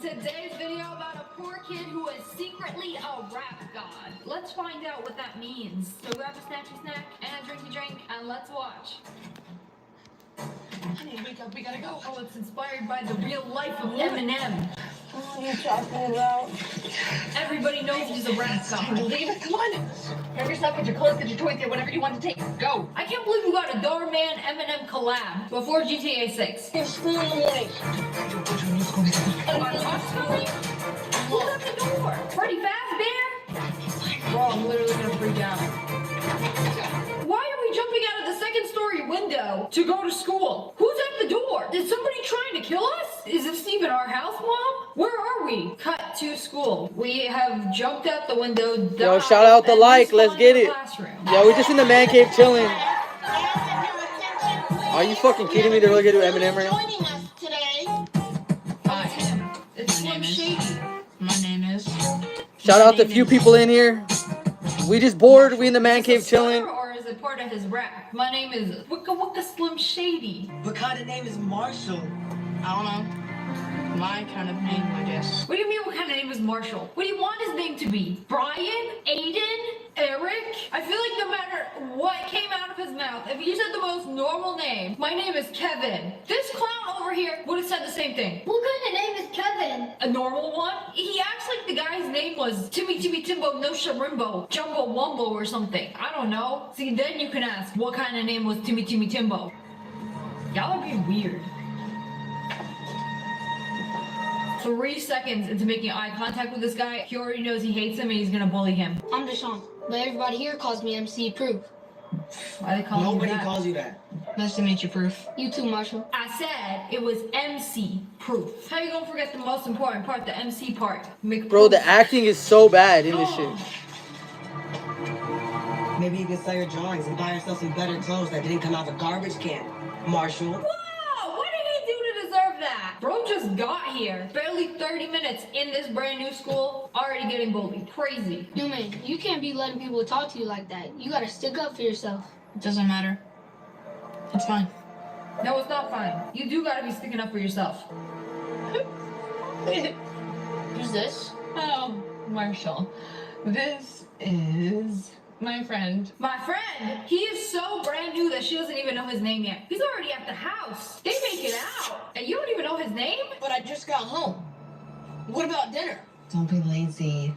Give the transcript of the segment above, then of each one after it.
Today's video about a poor kid who is secretly a rap god. Let's find out what that means. So grab a snatchy snack and a drinky drink and let's watch. Honey, wake up, we gotta go. Oh, it's inspired by the real life of Eminem. What are you talking about? Everybody knows he's a rap god. Leave it, come on. Grab yourself, get your clothes, get your toys, get whatever you want to take. Go. I can't believe we got a Darman Eminem collab before GTA 6. It's school in the morning. Look at the door. Pretty fast, Bear. Bro, I'm literally gonna freak out. Why are we jumping out of the second-story window to go to school? Who's at the door? Is somebody trying to kill us? Is this even our house, Mom? Where are we? Cut to school. We have jumped out the window. Yo, shout out the like. Let's get it. Classroom. Yo, we're just in the man cave chilling. Are you fucking kidding me? They're really gonna do Eminem right now? Joining us today. Hi. It's Slim Shady. My name is. Shout out the few people in here. We just bored. We in the man Is cave this a slur chilling. or is it part of his rap? My name is Wicca Wicca Slim Shady. What kind of name is Marshall? I don't know. My kind of name, I guess. What do you mean what kind of name is Marshall? What do you want his name to be? Brian? Aiden? Eric? I feel like no matter what came out of his mouth, if he said the most normal name, my name is Kevin, this clown over here would have said the same thing. What kind of name is Kevin? A normal one? He acts like the guy's name was Timmy Timmy Timbo No Sharimbo Jumbo Wumbo or something. I don't know. See, then you can ask what kind of name was Timmy Timmy Timbo. Y'all are being weird. 3 seconds into making eye contact with this guy, he already knows he hates him and he's gonna bully him. I'm Deshaun, but everybody here calls me MC Proof. Why they call him Nobody that? calls you that. Nice to meet you, Proof. You too, Marshall. I said it was MC Proof. How you gonna forget the most important part, the MC part? Make Bro, the proof. acting is so bad in this shit. Maybe you can sell your drawings and buy yourself some better clothes that didn't come out of a garbage can. Marshall. Whoa! What did he do to deserve that? Bro just got here. Barely 30 minutes in this brand new school, already getting bullied. Crazy. Yo, man, you can't be letting people talk to you like that. You gotta stick up for yourself. It doesn't matter. It's fine. No, it's not fine. You do gotta be sticking up for yourself. Who's this? Oh, Marshall. This is my friend. My friend, he is so brand new that she doesn't even know his name yet. He's already at the house. They make it out. And you don't even know his name? But I just got home. What about dinner? Don't be lazy.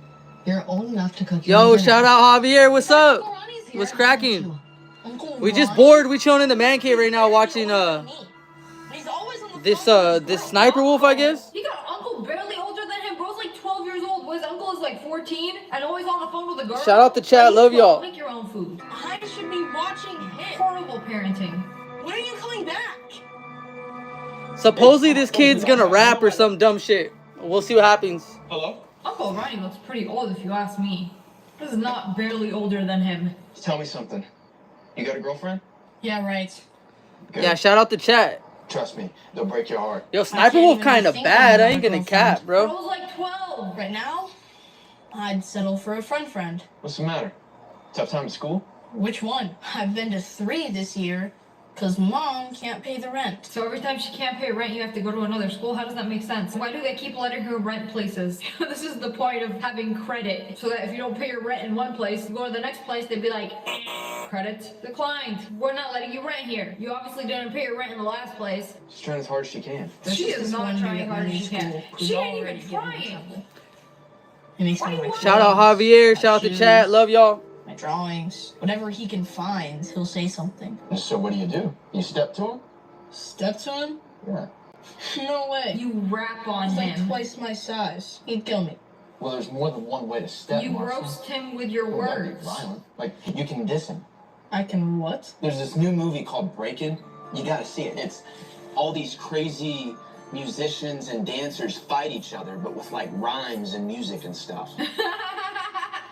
You're old enough to cook your Yo, own shout dinner. out Javier. What's up? Uncle Ronnie's here. What's cracking? Uncle We just Ronnie? bored. We chilling in the man cave right now watching He's always on the this phone with this his sniper wolf, I guess. He got an uncle barely older than him. Bro's like 12 years old. His uncle is like 14 and always on the phone with a girl. Shout out to chat. Love y'all. Make your own food. I should be watching him. Horrible parenting. When are you coming back? Supposedly this kid's gonna rap or some dumb shit. We'll see what happens. Hello? Uncle Ronnie looks pretty old if you ask me. This is not barely older than him. Tell me something. You got a girlfriend? Yeah, right. Good. Yeah, shout out to chat. Trust me, they'll break your heart. Yo, Sniper Wolf kind of bad. I ain't gonna cap, bro. Bro's like 12. Right now, I'd settle for a friend. What's the matter? Tough time at school? Which one? I've been to 3 this year, because Mom can't pay the rent. So every time she can't pay rent, you have to go to another school? How does that make sense? Why do they keep letting her rent places? This is the point of having credit. So that if you don't pay your rent in one place, you go to the next place, they'd be like, credit declined. We're not letting you rent here. You obviously didn't pay your rent in the last place. She's trying as hard as she can. She This is not one trying dude hard at as my she can. school who's She ain't already even getting in trying. trouble. He makes Why me do you like Shout out Javier. Shout out to chat. Love y'all. my drawings. Whatever he can find, he'll say something. So what do? You step to him? Step to him? Yeah. No way. You rap on He's like him. twice my size. He'd kill me. Well, there's more than one way to step, You Marshall. roast him with your Well, don't be words. violent. Like, you can diss him. I can what? There's this new movie called Breakin'. You gotta see it. It's all these crazy musicians and dancers fight each other, but with like rhymes and music and stuff.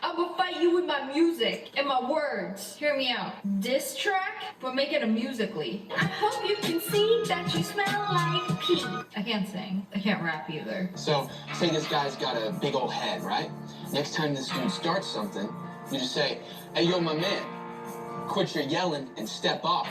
I'm gonna fight you with my music and my words. Hear me out. Diss track, but make it a musically. I hope you can see that you smell like pee. I can't sing. I can't rap either. So, say this guy's got a big old head, right? Next time this dude starts something, you just say, hey, yo, my man, quit your yelling and step off.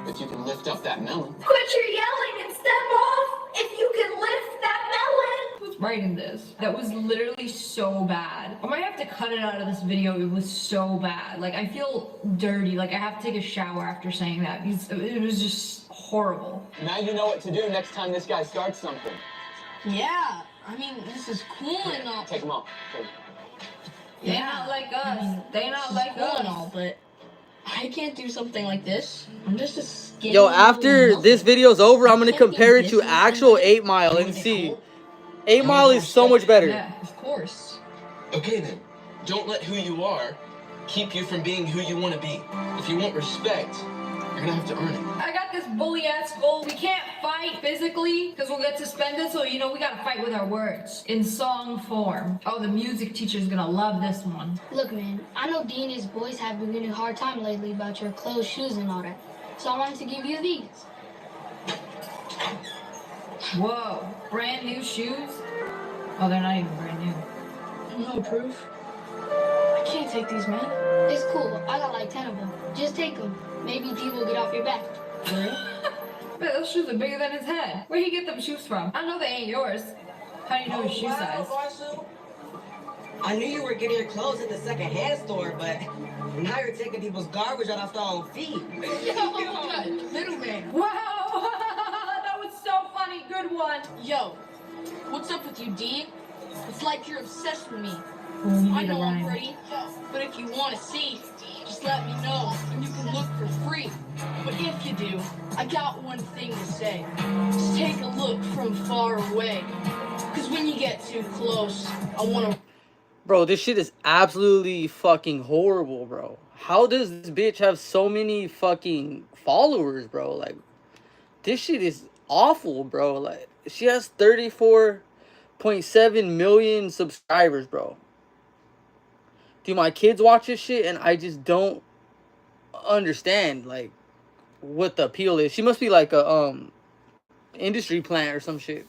If you can lift up that melon. Quit your yelling and step off if you can lift that melon. Who's writing this? That was literally so bad. I might have to cut it out of this video. It was so bad. Like, I feel dirty. Like, I have to take a shower after saying that. Because it was just horrible. Now you know what to do next time this guy starts something. Yeah, I mean, this is cool and all. Take him off. They not like us. They not like Cool and us. all, but I can't do something like this. I'm just a skinny Yo, little after nothing. this video's over, I'm gonna Can't be compare it to busy actual and 8 Mile and Would it be see. cool? 8 Mile is so much better. Yeah. Of course. Okay then. Don't let who you are keep you from being who you want to be. If you want respect, you're gonna have to earn it. I got this bully ass goal. We can't fight physically because we'll get suspended. So, you know, we gotta fight with our words in song form. Oh, the music teacher's gonna love this one. Look, man, I know Dee and his boys have been giving a hard time lately about your clothes, shoes, and all that. So I wanted to give you these. Whoa, brand new shoes? Oh, they're not even brand new. No proof. I can't take these, man. It's cool. I got like 10 of them. Just take them. Maybe Dee will get off your back. For real? Man, those shoes are bigger than his head. Where'd he get them shoes from? I know they ain't yours. How do you know his shoe size? Marshall. I knew you were getting your clothes at the second-hand store, but now you're taking people's garbage out off their own feet. Middleman. Wow, that was so funny. Good one. Yo, what's up with you, Dee? It's like you're obsessed with me. Oh, you I need a know I'm rhyme. pretty, but if you want to see, just let me know, and you can look for free. But if you do, I got one thing to say. Just take a look from far away. Because when you get too close, I want to... Bro, this shit is absolutely fucking horrible, bro. How does this bitch have so many fucking followers, bro? Like, this shit is awful, bro. Like, she has 34.7 million subscribers, bro. Do my kids watch this shit? And I just don't understand, like, what the appeal is. She must be like a industry plant or some shit.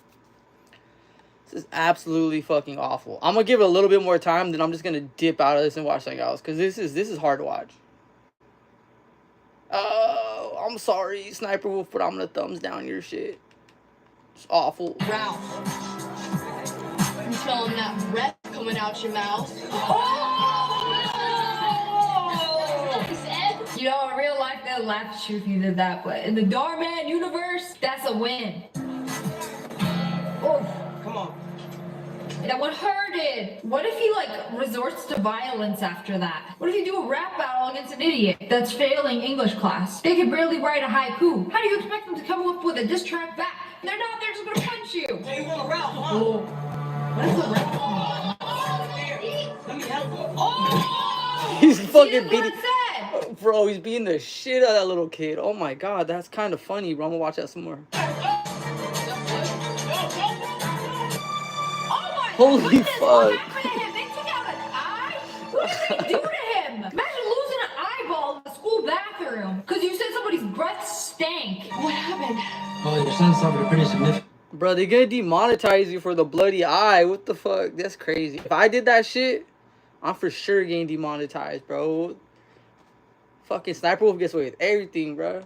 This is absolutely fucking awful. I'm gonna give it a little bit more time, then I'm just gonna dip out of this and watch something else, because this is hard to watch. Oh, I'm sorry, Sniper Wolf, but I'm gonna thumbs down your shit. It's awful. Ralph, you smelling that breath coming out your mouth? You know, in real life, they'll laugh at you if you did that, but in the Darman universe, that's a win. Oh, Come on. that one hurted. What if he, like, resorts to violence after that? What if you do a rap battle against an idiot that's failing English class? They can barely write a haiku. How do you expect them to come up with a diss track back? They're not, they're just gonna punch you. Hey, you want a Ralph, huh? Oh. What is the rap? Let me help you. He's See, fucking that's what beating. I said. Bro, he's beating the shit out of that little kid. Oh my god, that's kind of funny, bro. I'm gonna watch that some more. Oh my Holy goodness, fuck. what happened to him? They took out an eye? What did they do to him? Imagine losing an eyeball in the school bathroom because you said somebody's breath stank. What happened? Oh, your son suffered a pretty significant. Bro, they're gonna demonetize you for the bloody eye. What the fuck? That's crazy. If I did that shit, I'm for sure getting demonetized, bro. Fucking Sniper Wolf gets away with everything, bro.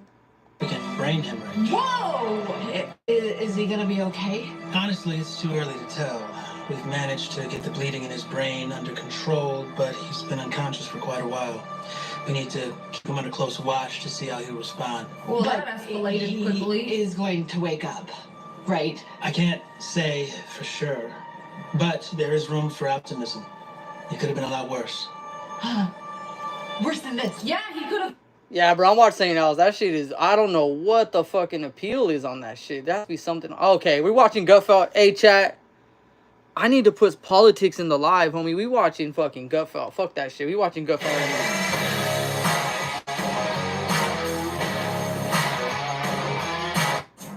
Brain hemorrhage. Whoa! Is he gonna be okay? Honestly, it's too early to tell. We've managed to get the bleeding in his brain under control, but he's been unconscious for quite a while. We need to keep him under close watch to see how he'll respond. Well, that But escalated he quickly. is going to wake up, right? I can't say for sure, but there is room for optimism. It could have been a lot worse. Worse than this. Yeah, he could have. Yeah, bro, I'm watching something else. That shit is, I don't know what the fucking appeal is on that shit. That has to be something. Okay, we're watching Gutfeld. Hey, chat. I need to put politics in the live, homie. We watching fucking Gutfeld. Fuck that shit. We watching Gutfeld right now.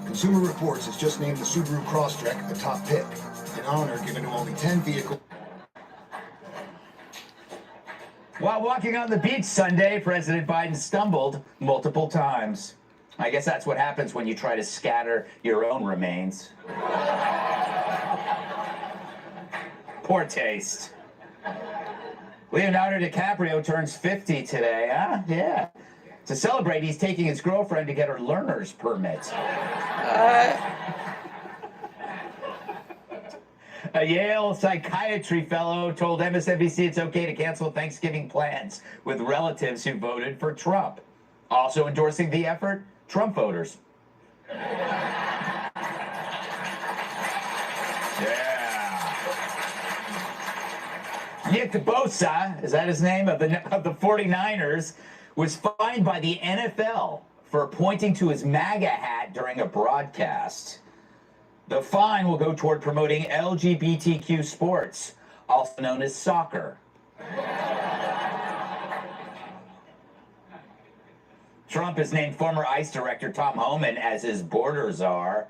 Consumer Reports has just named the Subaru Crosstrek the top pick, an honor given to only 10 vehicles. While walking on the beach Sunday, President Biden stumbled multiple times. I guess that's what happens when you try to scatter your own remains. Poor taste. Leonardo DiCaprio turns 50 today, huh? Yeah. To celebrate, he's taking his girlfriend to get her learner's permit. A Yale psychiatry fellow told MSNBC it's okay to cancel Thanksgiving plans with relatives who voted for Trump. Also endorsing the effort, Trump voters. Yeah. Nick Bosa, is that his name, of the 49ers, was fined by the NFL for pointing to his MAGA hat during a broadcast. The fine will go toward promoting LGBTQ sports, also known as soccer. Trump has named former ICE director Tom Homan as his border czar.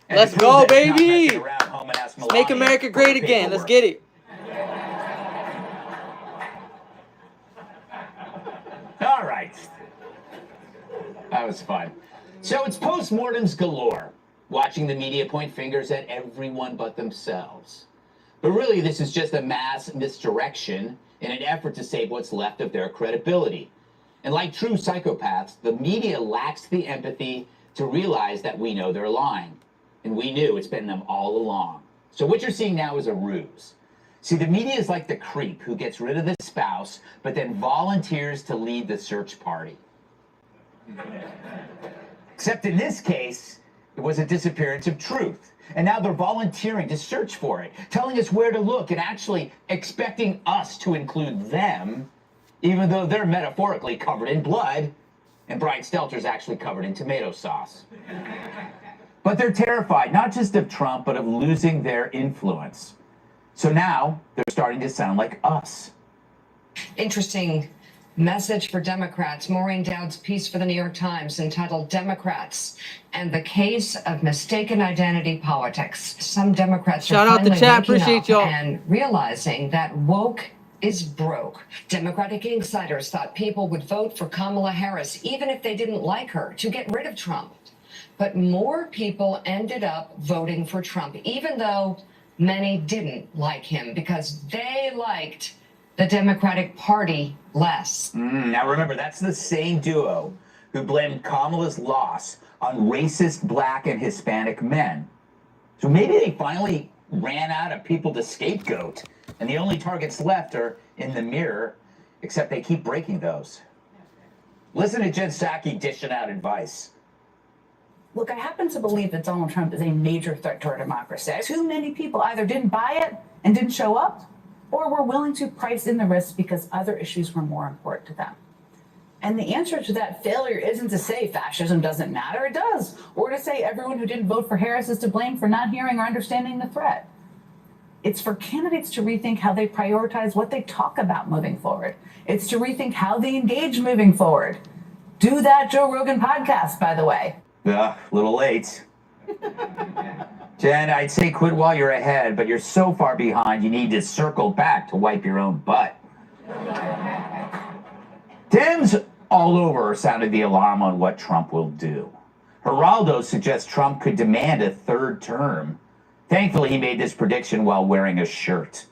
And Let's to prove go, that he's not baby. messing around, Homan asked Let's make Melania America for great the again. Let's paperwork. get it. All right. That was fun. So it's postmortems galore, watching the media point fingers at everyone but themselves. But really, this is just a mass misdirection in an effort to save what's left of their credibility. And like true psychopaths, the media lacks the empathy to realize that we know they're lying. And we knew, it's been them all along. So what you're seeing now is a ruse. See, the media is like the creep who gets rid of the spouse, but then volunteers to lead the search party. Except in this case, it was a disappearance of truth. And now they're volunteering to search for it, telling us where to look and actually expecting us to include them, even though they're metaphorically covered in blood and Brian Stelter's actually covered in tomato sauce. But they're terrified, not just of Trump, but of losing their influence. So now they're starting to sound like us. Interesting message for Democrats. Maureen Dowd's piece for the New York Times entitled Democrats and the Case of Mistaken Identity Politics. Some Democrats Shout are out to finally chat. waking Appreciate up y'all. and realizing that woke is broke. Democratic insiders thought people would vote for Kamala Harris, even if they didn't like her, to get rid of Trump. But more people ended up voting for Trump, even though many didn't like him because they liked the Democratic Party less. Now remember, that's the same duo who blamed Kamala's loss on racist Black and Hispanic men. So maybe they finally ran out of people to scapegoat, and the only targets left are in the mirror, except they keep breaking those. Listen to Jen Psaki dishing out advice. Look, I happen to believe that Donald Trump is a major threat to our democracy. Too many people either didn't buy it and didn't show up, or were willing to price in the risk because other issues were more important to them. And the answer to that failure isn't to say fascism doesn't matter, it does, or to say everyone who didn't vote for Harris is to blame for not hearing or understanding the threat. It's for candidates to rethink how they prioritize what they talk about moving forward. It's to rethink how they engage moving forward. Do that Joe Rogan podcast, by the way. A little late. Jen, I'd say quit while you're ahead, but you're so far behind you need to circle back to wipe your own butt. Dems all over sounded the alarm on what Trump will do. Geraldo suggests Trump could demand a third term. Thankfully, he made this prediction while wearing a shirt.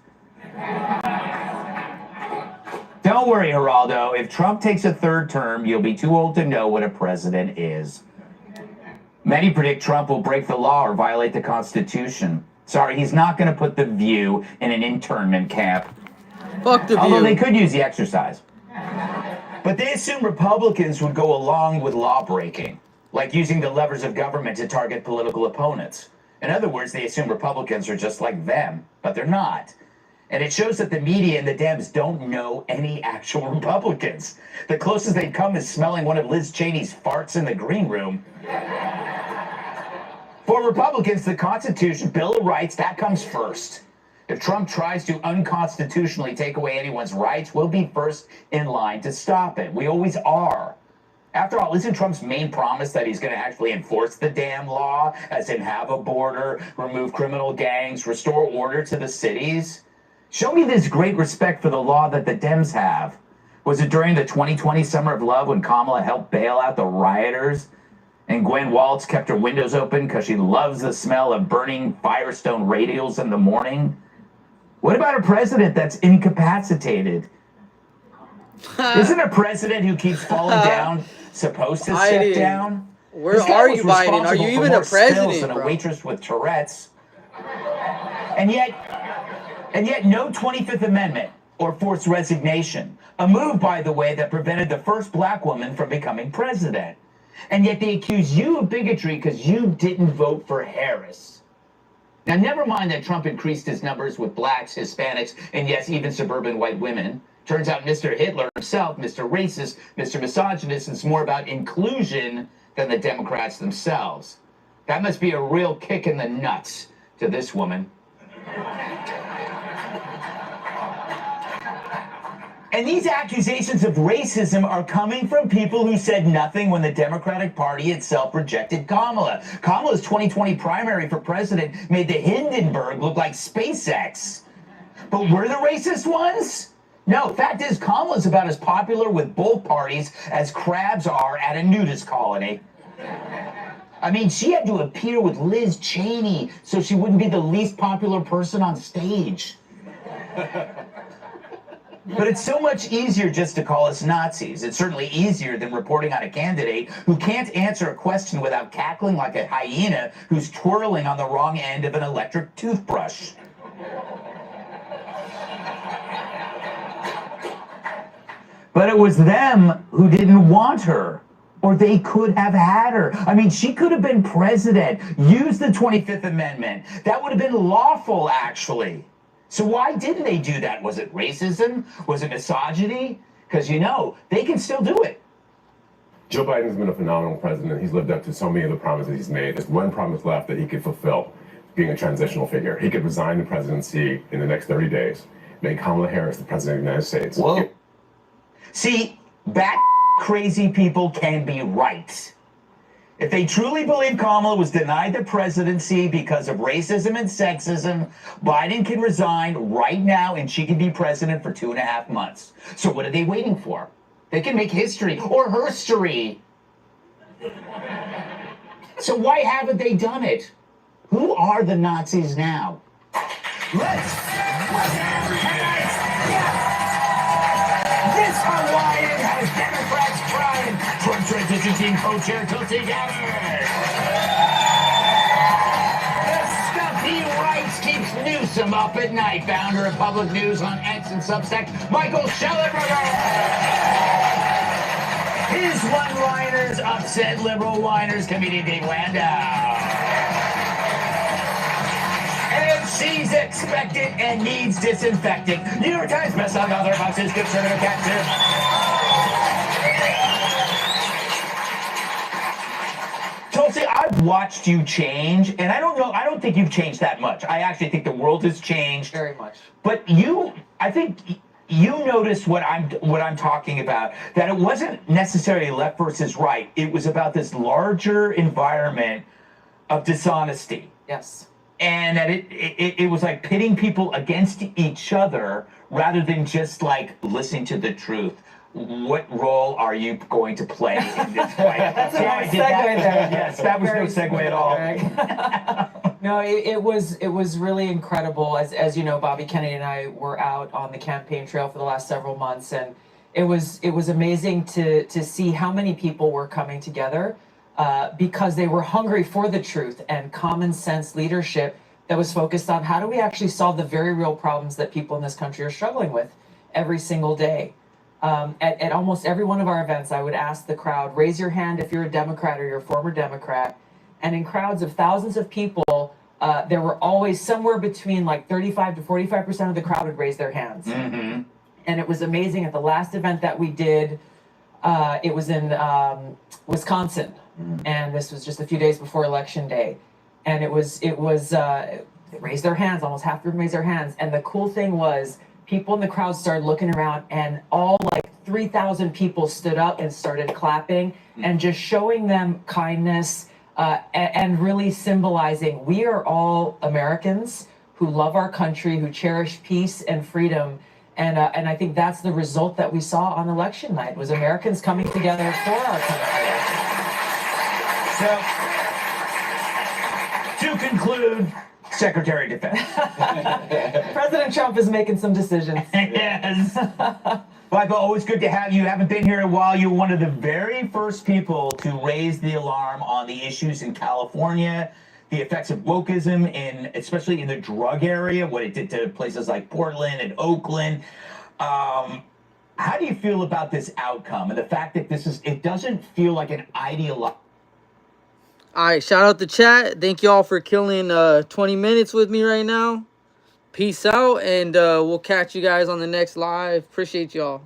Don't worry, Geraldo. If Trump takes a third term, you'll be too old to know what a president is. Many predict Trump will break the law or violate the Constitution. Sorry, he's not going to put The View in an internment camp. Fuck The View. Although they could use the exercise. But they assume Republicans would go along with law breaking, like using the levers of government to target political opponents. In other words, they assume Republicans are just like them, but they're not. And it shows that the media and the Dems don't know any actual Republicans. The closest they've come is smelling one of Liz Cheney's farts in the green room. For Republicans, the Constitution, Bill of Rights, that comes first. If Trump tries to unconstitutionally take away anyone's rights, we'll be first in line to stop it. We always are. After all, isn't Trump's main promise that he's going to actually enforce the damn law, as in have a border, remove criminal gangs, restore order to the cities? Show me this great respect for the law that the Dems have. Was it during the 2020 Summer of Love when Kamala helped bail out the rioters? And Gwen Waltz kept her windows open because she loves the smell of burning Firestone radials in the morning? What about a president that's incapacitated? Isn't a president who keeps falling down supposed to sit down? Where are you, Biden? Are you even a president, than bro? a waitress with Tourette's? And yet, And yet no 25th Amendment or forced resignation. A move, by the way, that prevented the first black woman from becoming president. And yet they accuse you of bigotry because you didn't vote for Harris. Now, never mind that Trump increased his numbers with blacks, Hispanics, and yes, even suburban white women. Turns out Mr. Hitler himself, Mr. Racist, Mr. Misogynist, is more about inclusion than the Democrats themselves. That must be a real kick in the nuts to this woman. And these accusations of racism are coming from people who said nothing when the Democratic Party itself rejected Kamala. Kamala's 2020 primary for president made the Hindenburg look like SpaceX. But we're the racist ones? No, fact is, Kamala's about as popular with both parties as crabs are at a nudist colony. I mean, she had to appear with Liz Cheney so she wouldn't be the least popular person on stage. But it's so much easier just to call us Nazis. It's certainly easier than reporting on a candidate who can't answer a question without cackling like a hyena who's twirling on the wrong end of an electric toothbrush. But it was them who didn't want her, or they could have had her. I mean, she could have been president, used the 25th Amendment. That would have been lawful, actually. So why didn't they do that? Was it racism? Was it misogyny? Because, you know, they can still do it. Joe Biden's been a phenomenal president. He's lived up to so many of the promises he's made. There's one promise left that he could fulfill, being a transitional figure. He could resign the presidency in the next 30 days, make Kamala Harris the president of the United States. Whoa. See, bat crazy people can be right. If they truly believe Kamala was denied the presidency because of racism and sexism, Biden can resign right now and she can be president for 2.5 months. So what are they waiting for? They can make history or herstory. So why haven't they done it? Who are the Nazis now? Let's This Hawaiian has Democrats crying. Trump transition team co-chair Tulsi Gabbard. The stuff he writes keeps Newsom up at night. Founder of Public News on X and Substack, Michael Schellenberger. His one-liners upset liberal whiners, comedian Dave Landau. She's expectant and needs disinfecting. New York Times bestselling author, boxes, conservative captain. Tulsi, I've watched you change, and I don't think you've changed that much. I actually think the world has changed. Very much. But I think you noticed what I'm talking about, that it wasn't necessarily left versus right. It was about this larger environment of dishonesty. Yes. And that it was like pitting people against each other rather than just like listening to the truth. What role are you going to play in this fight? That's a nice segue there. Yes, that was no segue at all. No, it was really incredible. As you know, Bobby Kennedy and I were out on the campaign trail for the last several months, and it was amazing to see how many people were coming together. Because they were hungry for the truth and common sense leadership that was focused on how do we actually solve the very real problems that people in this country are struggling with every single day. At almost every one of our events, I would ask the crowd, raise your hand if you're a Democrat or you're a former Democrat. And in crowds of thousands of people, there were always somewhere between like 35 to 45% of the crowd would raise their hands. Mm-hmm. And it was amazing. At the last event that we did, it was in Wisconsin. And this was just a few days before Election Day. And it was they raised their hands, almost half of them raised their hands. And the cool thing was people in the crowd started looking around and all like 3,000 people stood up and started clapping and just showing them kindness and really symbolizing we are all Americans who love our country, who cherish peace and freedom. And I think that's the result that we saw on election night, was Americans coming together for our country. So, to conclude, Secretary of Defense. President Trump is making some decisions. Yes. Michael, always good to have you. You haven't been here in a while. You're one of the very first people to raise the alarm on the issues in California the effects of wokeism especially in the drug area, what it did to places like Portland and Oakland. How do you feel about this outcome and the fact that it doesn't feel like an ideological? All right, shout out the chat. Thank y'all for killing 20 minutes with me right now. Peace out, and we'll catch you guys on the next live. Appreciate y'all.